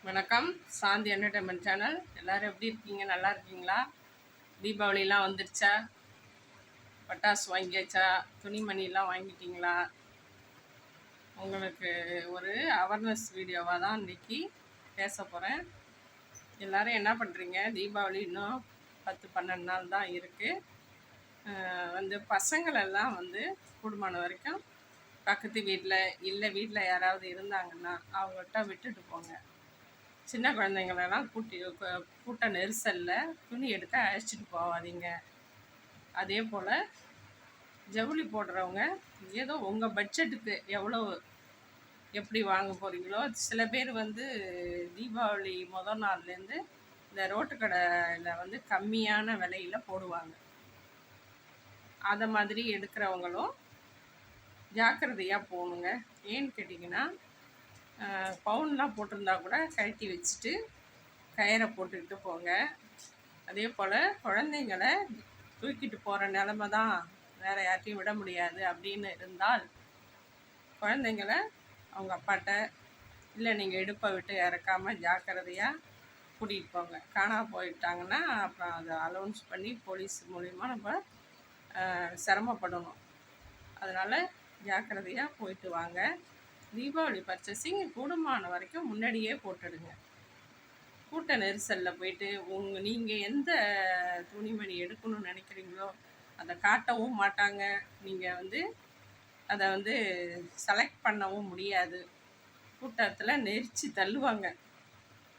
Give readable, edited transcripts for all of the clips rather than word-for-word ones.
வணக்கம். சாந்தி entertainment channel. எல்லோரும் எப்படி இருக்கீங்க? நல்லா இருக்கீங்களா? தீபாவளிலாம் வந்துருச்சா? பட்டாசு வாங்கியாச்சா? துணிமணிலாம் வாங்கிட்டீங்களா? உங்களுக்கு ஒரு அவேர்னஸ் வீடியோவாக தான் இன்றைக்கி பேச போகிறேன். எல்லோரும் என்ன பண்ணுறீங்க? தீபாவளி இன்னும் 10-12 நாள் தான் இருக்குது. பசங்களெல்லாம் கூடுமான வரைக்கும் பக்கத்து வீட்டில் இல்லை வீட்டில் யாராவது இருந்தாங்கன்னா அவங்கள்ட்ட விட்டுட்டு போங்க. சின்ன குழந்தைங்களெல்லாம் கூட்ட நெரிசலில் துணி எடுக்க அழைச்சிட்டு போகாதீங்க. அதே போல் ஜவுளி போடுறவங்க ஏதோ உங்கள் பட்ஜெட்டுக்கு எப்படி வாங்க போகிறீங்களோ. சில பேர் தீபாவளி முதல் நாள்லேருந்து இந்த ரோட்டு கடையில் கம்மியான விலையில் போடுவாங்க. அதை மாதிரி எடுக்கிறவங்களும் ஜாக்கிரதையாக போகணுங்க. ஏன்னு கேட்டிங்கன்னா பவுன்லாம் போட்டிருந்தா கூட கழட்டி வச்சுட்டு கயிறை போட்டுக்கிட்டு போங்க. அதே போல் குழந்தைங்களை தூக்கிட்டு போகிற நிலமை தான், வேறு யார்ட்டையும் விட முடியாது அப்படின்னு இருந்தால் குழந்தைங்களை அவங்க அப்பாட்ட இல்லை நீங்கள் இடுப்பை விட்டு இறக்காமல் ஜாக்கிரதையாக கூட்டிகிட்டு போங்க. காணாமல் போயிட்டாங்கன்னா அப்புறம் அதை அலௌன்ஸ் பண்ணி போலீஸ் மூலிமா நம்ம சிரமப்படணும். அதனால் ஜாக்கிரதையாக போயிட்டு வாங்க. தீபாவளி பர்ச்சேசிங் கூடுமான வரைக்கும் முன்னாடியே போட்டுடுங்க. கூட்ட நெரிசலில் போயிட்டு நீங்கள் எந்த துணிமணி எடுக்கணும்னு நினைக்கிறீங்களோ அதை காட்டவும் மாட்டாங்க. நீங்கள் அதை செலக்ட் பண்ணவும் முடியாது. கூட்டத்தில் நெரிச்சு தள்ளுவாங்க.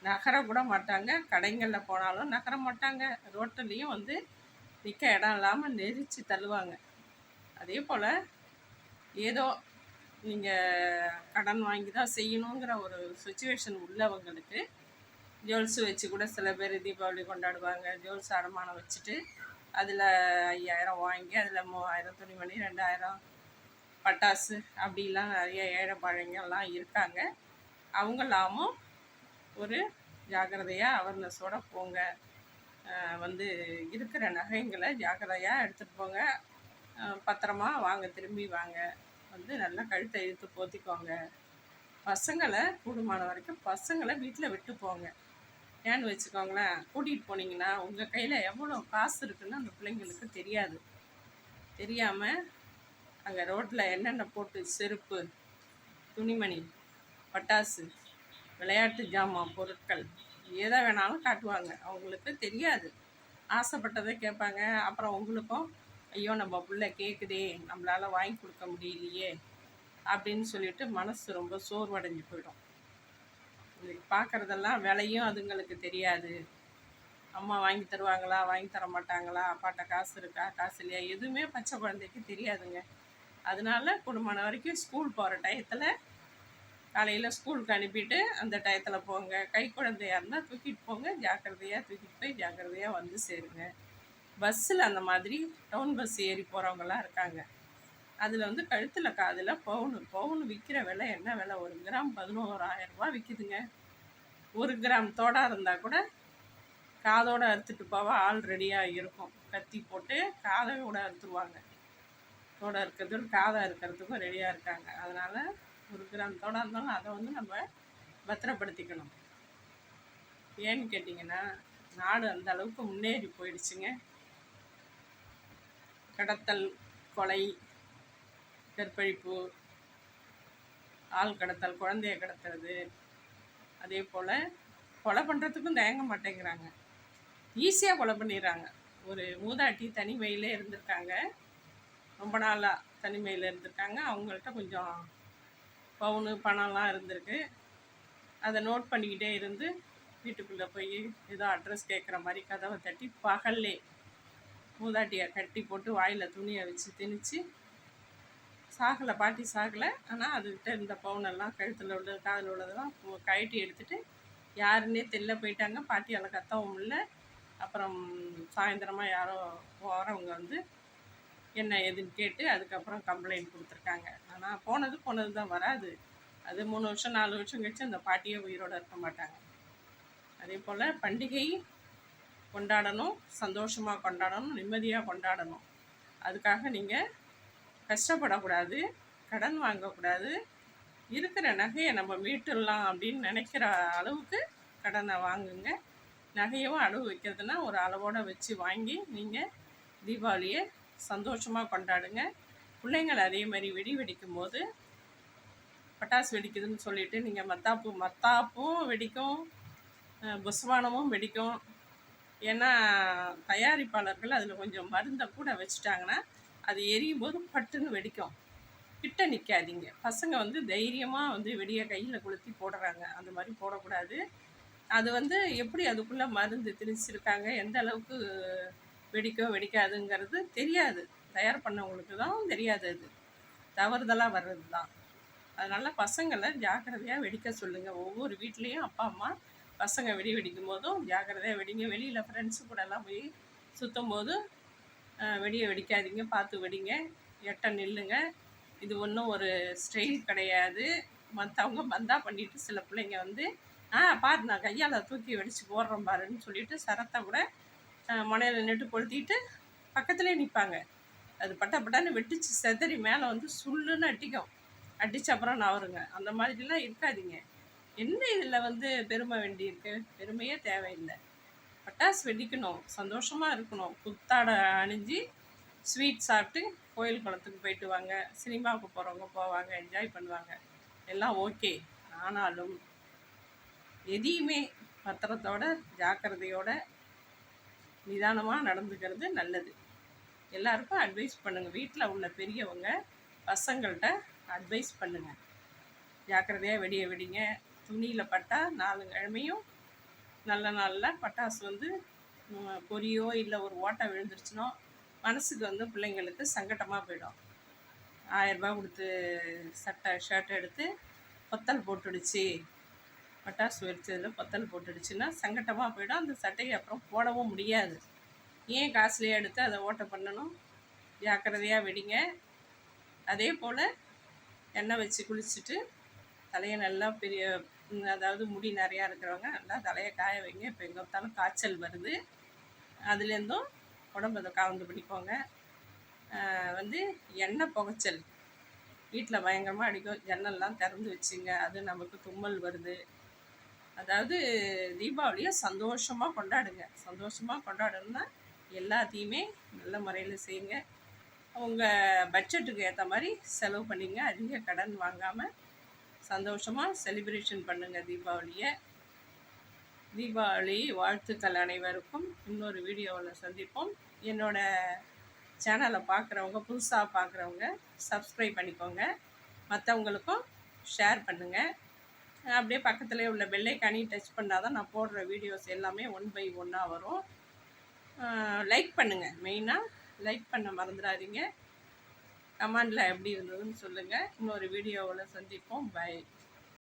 நகர கூட மாட்டாங்க. கடைகளில் போனாலும் நகர மாட்டாங்க. ரோட்டுலேயும் நிற்க இடம் இல்லாமல் நெரிச்சு தள்ளுவாங்க. அதே போல் ஏதோ நீங்கள் கடன் வாங்கி தான் செய்யணுங்கிற ஒரு சுச்சுவேஷன் உள்ளவங்களுக்கு ஜுவல்ஸு வச்சு கூட சில பேர் தீபாவளி கொண்டாடுவாங்க. ஜுவல்ஸ் அடமானம் வச்சுட்டு அதில் 5000 வாங்கி அதில் 3000 துணிமணி, 2000 பட்டாசு அப்படிலாம் நிறைய ஏழை பழங்கள்லாம் இருக்காங்க. அவங்களாமும் ஒரு ஜாக்கிரதையாக அவேர்னஸோடு போங்க. இருக்கிற நகைங்களை ஜாக்கிரதையாக எடுத்துகிட்டு போங்க. பத்திரமா வாங்க, திரும்பி வாங்க. நல்லா கழுத்தை இழுத்து போத்திக்கோங்க. பசங்களை கூடுமான வரைக்கும் பசங்களை வீட்டில் விட்டு போங்க. ஏன்னு வச்சுக்கோங்களேன், கூட்டிகிட்டு போனீங்கன்னா உங்கள் கையில் எவ்வளோ காசு இருக்குன்னு அந்த பிள்ளைங்களுக்கு தெரியாமல் அங்கே ரோட்டில் என்னென்ன போட்டு செருப்பு, துணிமணி, பட்டாசு, விளையாட்டு ஜாமான் பொருட்கள் எதை வேணாலும் காட்டுவாங்க. அவங்களுக்கு தெரியாது. ஆசைப்பட்டதை கேட்பாங்க. அப்புறம் உங்களுக்கும் ஐயோ நம்ம பிள்ளை கேட்குதே, நம்மளால் வாங்கி கொடுக்க முடியலையே அப்படின்னு சொல்லிட்டு மனசு ரொம்ப சோர்வடைஞ்சு போயிடும். பார்க்குறதெல்லாம் விலையும் அதுங்களுக்கு தெரியாது. அம்மா வாங்கி தருவாங்களா, வாங்கி தர மாட்டாங்களா, அப்பாட்ட காசு இருக்கா, காசு இல்லையா, எதுவுமே பச்சை குழந்தைக்கு தெரியாதுங்க. அதனால குடும்பம் வரைக்கும் ஸ்கூல் போகிற டயத்தில் காலையில் ஸ்கூலுக்கு அனுப்பிட்டு அந்த டயத்தில் போங்க. கை குழந்தையாக இருந்தால் தூக்கிட்டு போங்க. ஜாக்கிரதையாக தூக்கிட்டு போய் ஜாக்கிரதையாக சேருங்க. பஸ்ஸில் அந்த மாதிரி டவுன் பஸ் ஏறி போகிறவங்களாம் இருக்காங்க. அதில் கழுத்தில் காதில் பவுனு விற்கிற விலை என்ன விலை? 1 கிராம் 11,000 ரூபா விற்கிதுங்க. 1 கிராம் தோடா இருந்தால் கூட காதோடு அறுத்துட்டு போவா ஆள் ரெடியாக இருக்கும். கத்தி போட்டு காதை கூட அறுத்துருவாங்க. தோடை இருக்கிறதுக்கும் காதை இருக்கிறதுக்கும் ரெடியாக இருக்காங்க. அதனால் 1 கிராம் தோடா இருந்தாலும் அதை நம்ம பத்திரப்படுத்திக்கணும். ஏன்னு கேட்டிங்கன்னா நாடு அந்த அளவுக்கு முன்னேறி போயிடுச்சுங்க. கடத்தல், கொலை, கற்பழிப்பு, ஆள் கடத்தல், குழந்தைய கடத்துறது, அதே போல் கொலை பண்ணுறதுக்கும் தயங்க மாட்டேங்கிறாங்க. ஈஸியாக கொலை பண்ணிடுறாங்க. ஒரு மூதாட்டி தனிமையில் இருந்திருக்காங்க. ரொம்ப நாளாக தனிமையில் இருந்திருக்காங்க. அவங்கள்ட்ட கொஞ்சம் பவுனு பணம்லாம் இருந்திருக்கு. அதை நோட் பண்ணிக்கிட்டே இருந்து வீட்டுக்குள்ளே போய் ஏதோ அட்ரஸ் கேட்குற மாதிரி கதவை தட்டி பகல்லே மூதாட்டியை கட்டி போட்டு வாயில் துணியை வச்சு திணிச்சு சாகலை. பாட்டி சாகலை. ஆனால் அதுக்கிட்ட இருந்த பவுனெல்லாம் கழுத்தில் உள்ளது காதில் உள்ளதெல்லாம் கழட்டி எடுத்துகிட்டு யாருன்னே தெரியல போயிட்டாங்க. பாட்டியால் கத்தவும் இல்லை. அப்புறம் சாயந்தரமாக யாரோ போகிறவங்க என்ன ஏதுன்னு கேட்டு அதுக்கப்புறம் கம்ப்ளைண்ட் கொடுத்துருக்காங்க. ஆனால் போனது தான் வராது. அது 3 வருஷம் 4 வருஷம் கழிச்சு அந்த பாட்டியே உயிரோடு இருக்க மாட்டாங்க. அதே போல் பண்டிகை கொண்டாடணும், சந்தோஷமாக கொண்டாடணும், நிம்மதியாக கொண்டாடணும். அதுக்காக நீங்கள் கஷ்டப்படக்கூடாது, கடன் வாங்கக்கூடாது, இருக்கிற நகையை நம்ம மீட்டுடலாம் அப்படின்னு நினைக்கிற அளவுக்கு கடனை வாங்குங்க. நகையும் அடவு வைக்கிறதுனா ஒரு அளவோடு வச்சு வாங்கி நீங்கள் தீபாவளியை சந்தோஷமாக கொண்டாடுங்க. பிள்ளைங்கள் அதே மாதிரி வெடி வெடிக்கும் போது பட்டாசு வெடிக்குதுன்னு சொல்லிட்டு நீங்கள் மத்தாப்பும் வெடிக்கும், புஸ்வானமும் வெடிக்கும். ஏன்னா தயாரிப்பாளர்கள் அதில் கொஞ்சம் மருந்தை கூட வச்சுட்டாங்கன்னா அது எரியும் போது பட்டுன்னு வெடிக்கும். கிட்ட நிற்காதீங்க. பசங்க வந்து தைரியமாக வந்து வெடியை கையில் கொளுத்தி போடுறாங்க. அந்த மாதிரி போடக்கூடாது. அது வந்து எப்படி அதுக்குள்ளே மருந்து திணிச்சிருக்காங்க, எந்த அளவுக்கு வெடிக்காதுங்கிறது தெரியாது. தயார் பண்ணவங்களுக்கு தான் தெரியாது. அது தவறுதலாக வர்றது தான். அதனால் பசங்களை ஜாக்கிரதையாக வெடிக்க சொல்லுங்கள். ஒவ்வொரு வீட்லேயும் அப்பா அம்மா பசங்க வெடிக்கும் போதும் ஜாக்கிரதையாக வெடிங்க. வெளியில் ஃப்ரெண்ட்ஸு கூடலாம் போய் சுற்றும் போது வெடியை வெடிக்காதீங்க, பார்த்து வெடிங்க, எட்ட நில்லுங்க. இது ஒன்றும் ஒரு ஸ்டைல் கிடையாது. மற்றவங்க பந்தா பண்ணிவிட்டு சில பிள்ளைங்க வந்து பாரு நான் கையால் தூக்கி வெடித்து போடுறேன் பாருன்னு சொல்லிட்டு சரத்தை கூட முனையில் நின்றுட்டு கொளுத்திட்டு பக்கத்துலேயே நிற்பாங்க. அது பட்டான்னு வெட்டிச்சு செதறி மேலே வந்து சுள்ளுன்னு அடித்த அப்புறம் நவருங்க. அந்த மாதிரிலாம் இருக்காதீங்க. என்ன இதில் வந்து பெருமை வேண்டியிருக்கு? பெருமையே தேவையில்லை. பட்டாசு வெடிக்கணும், சந்தோஷமாக இருக்கணும். புத்தாடை அணிஞ்சு ஸ்வீட் சாப்பிட்டு கோயில் குளத்துக்கு போயிட்டு வாங்க. சினிமாவுக்கு போகிறவங்க போவாங்க, என்ஜாய் பண்ணுவாங்க, எல்லாம் ஓகே. ஆனாலும் எதையுமே பத்திரத்தோட ஜாக்கிரதையோட நிதானமாக நடந்துக்கிறது நல்லது. எல்லாருக்கும் அட்வைஸ் பண்ணுங்கள். வீட்டில் உள்ள பெரியவங்க பசங்கள்கிட்ட அட்வைஸ் பண்ணுங்கள். ஜாக்கிரதையாக வெடிங்க. துணியில் பட்டால் 4 கிழமையும் நல்ல நாளில் பட்டாசு வந்து பொரியோ இல்லை ஒரு ஓட்டை விழுந்துருச்சுனோ மனசுக்கு வந்து பிள்ளைங்களுக்கு சங்கட்டமாக போயிடும். 1000 ரூபா கொடுத்து ஷர்ட் எடுத்து பொத்தல் போட்டுடுச்சு, பட்டாசு வெடிச்சதில் பொத்தல் போட்டுடுச்சுன்னா சங்கட்டமாக போயிடும். அந்த சட்டையை அப்புறம் போடவும் முடியாது. ஏன் காசுலேயே எடுத்து அதை ஓட்டை பண்ணணும்? ஜாக்கிரதையாக வெடிங்க. அதே போல் எண்ணெய் வச்சு குளிச்சுட்டு தலையை நல்லா அதாவது முடி நிறையா இருக்கிறவங்க நல்லா தலையை காய வைங்க. இப்போ எங்கே பார்த்தாலும் காய்ச்சல் வருது. அதுலேருந்தும் உடம்பை காவந்து பண்ணிக்கோங்க. வந்து எண்ணெய் புகைச்சல் வீட்டில் பயங்கரமாக அடிக்கும். ஜன்னல்லாம் திறந்து வச்சுங்க. அது நமக்கு தும்மல் வருது. அதாவது தீபாவளியை சந்தோஷமாக கொண்டாடுங்க. சந்தோஷமாக கொண்டாடணுன்னா எல்லாத்தையுமே நல்ல முறையில் செய்யுங்க. உங்கள் பட்ஜெட்டுக்கு ஏற்ற மாதிரி செலவு பண்ணிங்க. அதிக கடன் வாங்காமல் சந்தோஷமாக செலிப்ரேஷன் பண்ணுங்கள் தீபாவளியை. தீபாவளி வாழ்த்துக்கள் அனைவருக்கும். இன்னொரு வீடியோவில் சந்திப்போம். என்னோடய சேனலை பார்க்குறவங்க, புதுசாக பார்க்குறவங்க சப்ஸ்கிரைப் பண்ணிக்கோங்க. மற்றவங்களுக்கும் ஷேர் பண்ணுங்கள். அப்படியே பக்கத்துலேயே உள்ள பெல்லைக்கானி டச் பண்ணால் தான் நான் போடுற வீடியோஸ் எல்லாமே 1 by 1 வரும். லைக் பண்ணுங்கள். மெயினாக லைக் பண்ண மறந்துடாதீங்க. கமெண்டில் எப்படி இருந்ததுன்னு சொல்லுங்கள். இன்னொரு வீடியோவில் சந்திப்போம். பை.